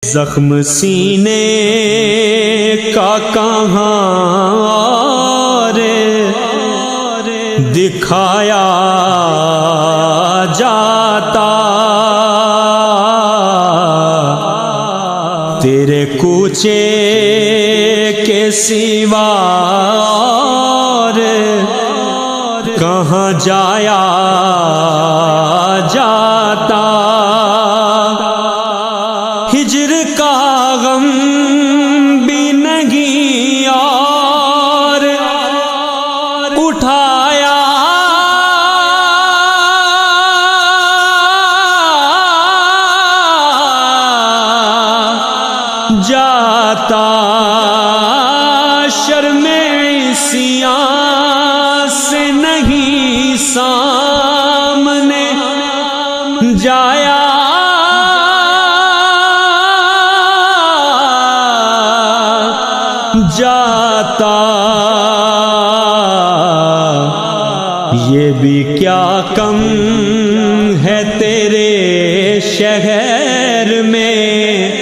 زخم سینے کا کہاں دکھایا جاتا، تیرے کوچے کے سوا کہاں جایا جاتا۔ ہجر کا غم بھی نہیں اور اٹھایا جاتا، شرم عصیان سے نہیں سامنے جایا جاتا۔ یہ بھی کیا کم ہے تیرے شہر میں،